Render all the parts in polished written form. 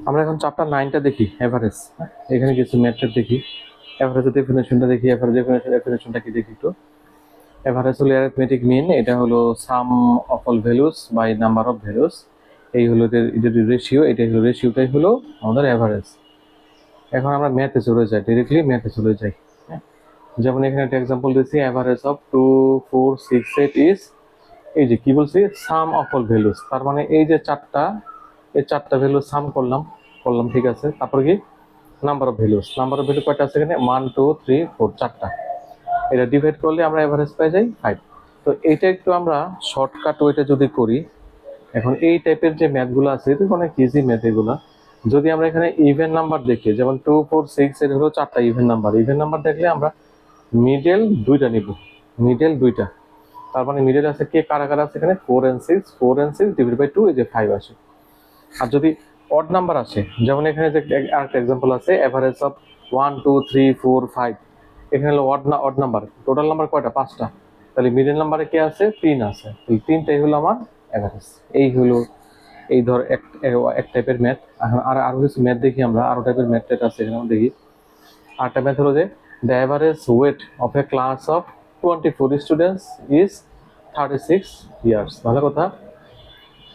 আমরা এখন চ্যাপ্টার 9টা দেখি, এভারেজ। এখানে কিছু ম্যাথড দেখি, এভারেজের ডেফিনেশনটা দেখি। এভারেজ ডেফিনেশনটা কি দেখি একটু। এভারেজ হলো অ্যারিথমেটিক মিন, এটা হলো sum of all values by number of values. এই হলো এদের রেশিও, এটাই হলো রেশিওটাই হলো আমাদের এভারেজ। এখন আমরা ম্যাথে চলে যাই, ডিরেক্টলি ম্যাথে চলে যাই। যেমন এখানে একটা এক্সাম্পল দিয়েছি, এভারেজ অফ 2 4 6 8 ইজ, এই যে কি বলছি, সাম অফ অল ভ্যালুস। তার মানে এই যে এই চারটা ভ্যালু সাম করলাম, ঠিক আছে। তারপর কি number of values, number of value কয়টা আছে এখানে, 1 2 3 4, চারটা। এটা ডিভাইড করলে আমরা এভারেজ পাই যাই 5। তো এইটা একটু আমরা শর্টকাট ওইটা যদি করি, এখন এই টাইপের যে ম্যাথগুলো আছে এটা অনেক ইজি ম্যাথ এগুলা। যদি আমরা এখানে ইভেন নাম্বার দেখি, যেমন 2 4 6 এর হলো চারটা ইভেন নাম্বার। ইভেন নাম্বার দেখলে আমরা মিডল দুইটা নিব, মিডল দুইটা। তার মানে মিডল আছে কে, কারা কারা আছে এখানে, 4 and 6, 4 and 6 ডিভাইড বাই 2, এই যে 5 আসে। আর যদি অড নাম্বার আসে, যেমন এখানে যে আরেকটা এক্সাম্পল আছে, এভারেজ অফ 1 2 3 4 5, এখানে হলো অড নাম্বার। টোটাল নাম্বার কয়টা, 5টা। তাহলে মিডল নাম্বারে কে আছে, 3 আছে। তাহলে 3টাই হলো আমার এভারেজ। এই হলো এই ধর এক টাইপের ম্যাথ। এখন আরো কিছু ম্যাথ দেখি আমরা, আরো টাইপের ম্যাথ আছে এখানে দেখি। আরেকটা ম্যাথ হলো যে the average weight of A class of 24 students is 36 years. ভালো কথা।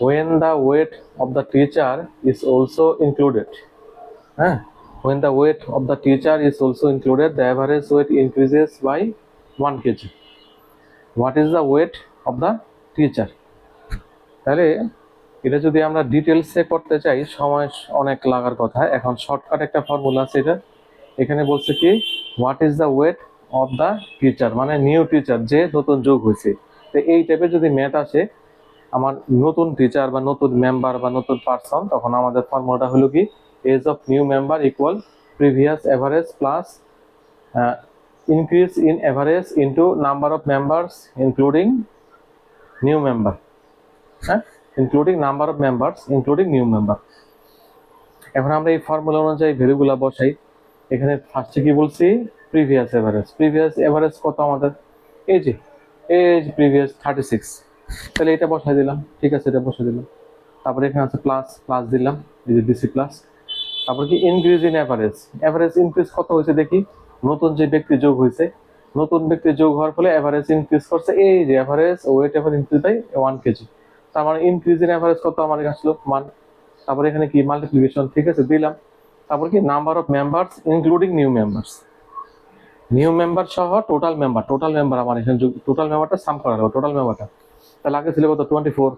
when the weight of the teacher is also included, when the weight of the teacher is also included, the average weight increases by 1 kg. What is the weight of the teacher? তাহলে এটা যদি আমরা ডিটেলসে করতে চাই, সময় অনেক লাগার কথা। এখন শর্টকাট একটা ফর্মুলা আছে এটা। এখানে বলছে কি, what is the weight of the teacher, মানে নিউ টিচার, যে নতুন যোগ হয়েছে। তো এই টাইপের যদি ম্যাথ আসে, আমার নতুন টিচার বা নতুন মেম্বার বা নতুন পার্সন, তখন আমাদের ফর্মুলাটা হলো কি, age of new member equal previous average plus increase in average into number of members including new member, including number of members including new member. এখন আমরা এই ফর্মুলা অনুযায়ী ভ্যালুগুলা বসাই। এখানে ফার্স্টে কি বলছি, প্রিভিয়াস এভারেজ। প্রিভিয়াস এভারেজ কত আমাদের, এই যে প্রিভিয়াস 36। তাহলে এটা বসাই দিলাম, ঠিক আছে, এটা বসাই দিলাম। তারপরে এখানে আছে প্লাস দিলাম, এই যে ডিসি প্লাস। তারপর কি increase in average, average increase কত হয়েছে দেখি, নতুন যে ব্যক্তি যোগ হয়েছে, নতুন ব্যক্তি যোগ হওয়ার ফলে এভারেজ ইনক্রিজ করছে, এই যে average weight ever increase by 1 KG. তার মানে ইনক্রিজ ইন এভারেজ কত আমার আসলো, মান। তারপরে এখানে কি মাল্টিপ্লিকেশন, ঠিক আছে, দিলাম। তারপর কি number of members including new members, new member সহ টোটাল মেম্বার আমার এখানে টোটাল মেম্বারটা সাম করা হলো, টোটাল মেম্বারটা। তাহলে আগে ছিল কত, 24।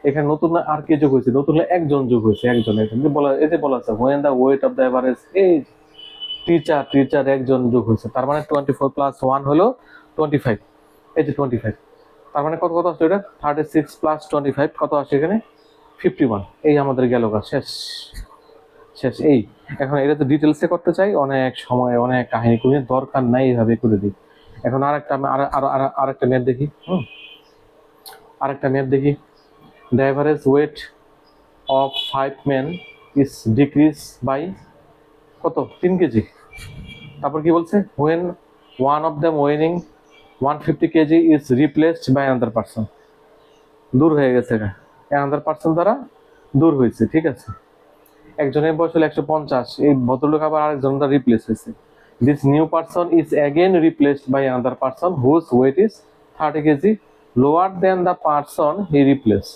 এখানে নতুন আর কে যোগ হয়েছে, নতুন একজন যোগ হয়েছে, একজন। এখানে বলা, এই যে বলা আছে when the weight of the average এই টিচার একজন যোগ হয়েছে। তার মানে 24 প্লাস 1 হলো 25, এই যে 25। তার মানে কত কত আসছে এটা, 36 প্লাস 25 কত আসে এখানে, 51। এই আমাদের গেল কাজ, শেষ। এই এখন এটা তো ডিটেলসে করতে চাই, অনেক সময় অনেক কাহিনী করে, দরকার নাই, এইভাবে করে দিই। এখন আরেকটা ম্যাথ দেখি, the average weight of 5 men is decreased by কত, 3 কেজি। তারপর কি বলছে, when one of them weighing 150 kg is replaced by another person, দূর হয়ে গেছে, another person দ্বারা দূর হয়েছে, ঠিক আছে। একজনের বয়স হলো 150, এই ভদ্রলোক আবার আরেকজন দ্বারা রিপ্লেস হয়েছে। this new person is again replaced by another person whose weight is 30 kg lower than the person he replaced.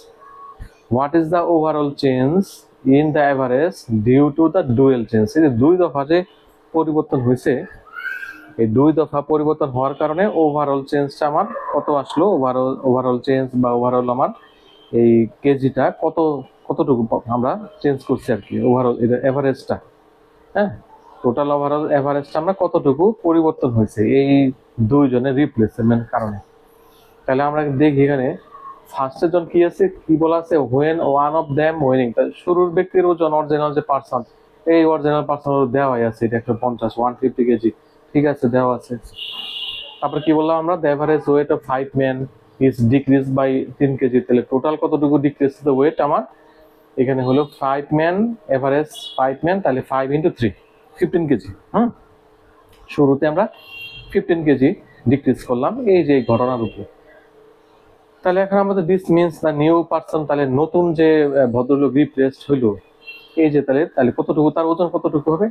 What is the overall change in the average due to the dual change? এই যে দুই দফা যে পরিবর্তন হয়েছে, এই দুই দফা পরিবর্তন হওয়ার কারণে ওভারঅল চেঞ্জটা আমার কত আসলো, ওভারঅল চেঞ্জ বা ওভারঅল আমার এই কেজিটা কতটুকু আমরা চেঞ্জ করছি আর কি, ওভারঅল এভারেজটা, টোটাল ওভারঅল এভারেজটা আমরা কতটুকু পরিবর্তন হয়েছে এই দুইজনের রিপ্লেসমেন্ট কারণে। তাহলে আমরা দেখি এখানে ফার্স্টের জন কি আছে, কি বলা আছে, when one of them weighing, শুরুর ব্যক্তির ওজন, অরিজিনাল যে পার্সন, এই অরিজিনাল পার্সন দেওয়া আছে, এটা 150 কেজি, ঠিক আছে, দেওয়া আছে। তারপর কি বললাম আমরা, the average weight of 5 men is decreased by 3 KG. তাহলে টোটাল কতটুকু ডিক্রিজ হচ্ছে ওয়েট আমার, এখানে হলো 5 men, এভারেজ 5 men, তাহলে 5 into 3 15 কেজি। শুরুতে আমরা 15 কেজি ডিক্রিজ করলাম এই যে ঘটনার উপরে। তাহলে এখন আমাদের this means the new person, তাহলে নতুন যে ভদ্রলোক রিপ্লেসড হইলো, এই যে তাহলে তাহলে কতটুকু তার ওজন কতটুকু হবে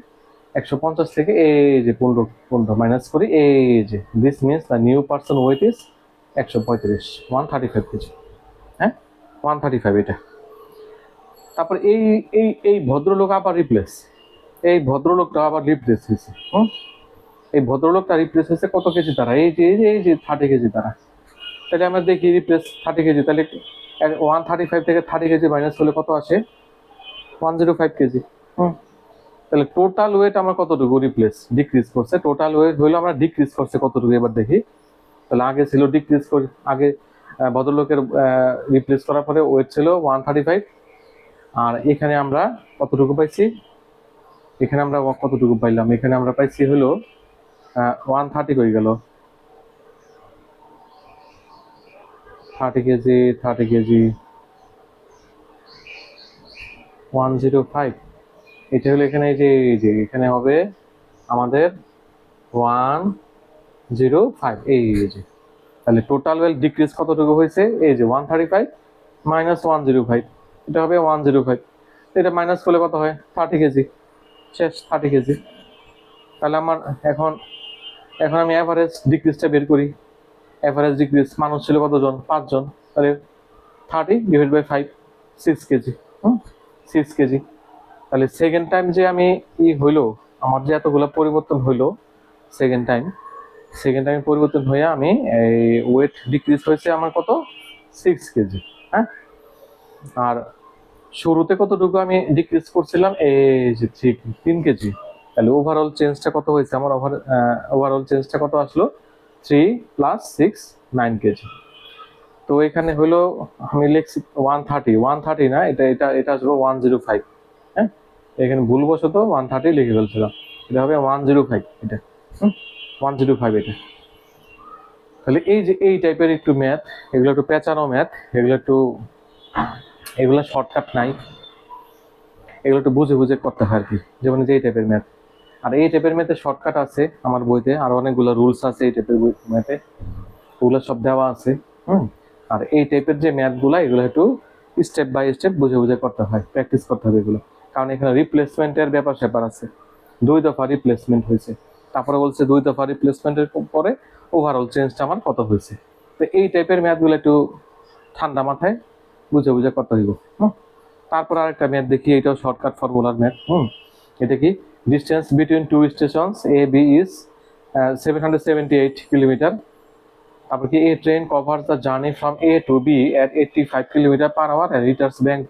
150 থেকে এই যে 15 মাইনাস করি এই যে this means the new person weight is 135 135 KG. হ্যাঁ 135 এটা। তারপর এই ভদ্রলোক আবার রিপ্লেস, এই ভদ্রলোকটা আবার রিপ্লেস হয়েছে। এই ভদ্রলোকটা রিপ্লেস হয়েছে কত কেজি দ্বারা এই যে 30 কেজি দ্বারা। তাহলে আমরা দেখি রিপ্লেস 30 কেজি, তাহলে 135 থেকে 30 কেজি মাইনাস হলে কত আসে 105 কেজি। তাহলে টোটাল ওয়েট আমার কতটুকু রিপ্লেস ডিক্রিজ করছে, টোটাল ওয়েট হইলো আমরা ডিক্রিজ করছে কতটুকু এবার দেখি। তাহলে আগে ছিল ডিক্রিজ করে, আগে ভদ্রলোকের রিপ্লেস করার পরে ওয়েট ছিল 135, আর এখানে আমরা কতটুকু পাইছি, এখানে আমরা কতটুকু পাইলাম, এখানে আমরা পাইছি হলো 130 হয়ে গেল, 30 কেজি 30 কেজি 105। এটা হলো এখানে এই যে এখানে হবে আমাদের 105 এই যে। তাহলে টোটাল ওয়েল ডিক্রিজ কতটুকু হয়েছে এই যে 135 মাইনাস 105, এটা হবে 105। এটা মাইনাস করলে কত হয় 30 কেজি, শেষ 30 কেজি। তাহলে আমার এখন আমি অ্যাভারেজ ডিক্রিজটা বের করি। অ্যাভারেজ ডিক্রিজ মানুষ ছিল কতজন 5 জন, তাহলে 30 ডিভাইড বাই 5 6 কেজি। 6 কেজি। তাহলে সেকেন্ড টাইম যে আমি হইলো আমার যে এতগুলো পরিবর্তন হইলো সেকেন্ড টাইম পরিবর্তন হয়ে আমি এই ওয়েট ডিক্রিজ হয়েছে আমার কত 6 কেজি। হ্যাঁ, আর শুরুতে কতটুকু আমি ডিক্রিজ করছিলাম এই যে 3 কেজি। তাহলে ওভারঅল চেঞ্জটা কত হয়েছে আমার, ওভারঅল চেঞ্জটা কত আসলো 3 + 6 9 কেজি। তো এখানে হলো আমি লিখছি 130 না, এটা আসলো 105। হ্যাঁ, এখানে ভুলবশত 130 লিখে ফেলছিলাম, এটা হবে 105 এটা 105 এটা। তাহলে এই যে এই টাইপের একটু ম্যাথ, এগুলো একটু পেঁচানো ম্যাথ, এগুলো শর্টকাট নাই, এগুলো একটু বুঝে বুঝে করতে হয় আর কি, যেমন যে এই টাইপের ম্যাথ। আর এই টাইপের ম্যাথে শর্টকাট আছে আমার বইতে, আর অনেকগুলো রুলস আছে এই টাইপের ম্যাথে, ওগুলো সব দেওয়া আছে। আর এই টাইপের যে ম্যাথগুলা এগুলো একটু স্টেপ বাই স্টেপ বুঝে বুঝে করতে হয়, প্র্যাকটিস করতে হবে এগুলো, কারণ এখানে রিপ্লেসমেন্টের ব্যাপার স্যাপার আছে। 2 দফা রিপ্লেসমেন্ট হয়েছে, তারপরে বলছে 2 দফা রিপ্লেসমেন্টের পরে ওভারঅল চেঞ্জটা আমার কত হয়েছে। তো এই টাইপের ম্যাথগুলো একটু ঠান্ডা মাথায় বুঝে বুঝে করতে হইব। তারপর আরেকটা ম্যাথ দেখি, এটাও শর্টকাট ফর্মুলার ম্যাথ। এটা কি, distance between 2 stations A B is 778 kilometre. তারপর কি, a train covers the journey from A to B at 85 kilometre per hour and returns back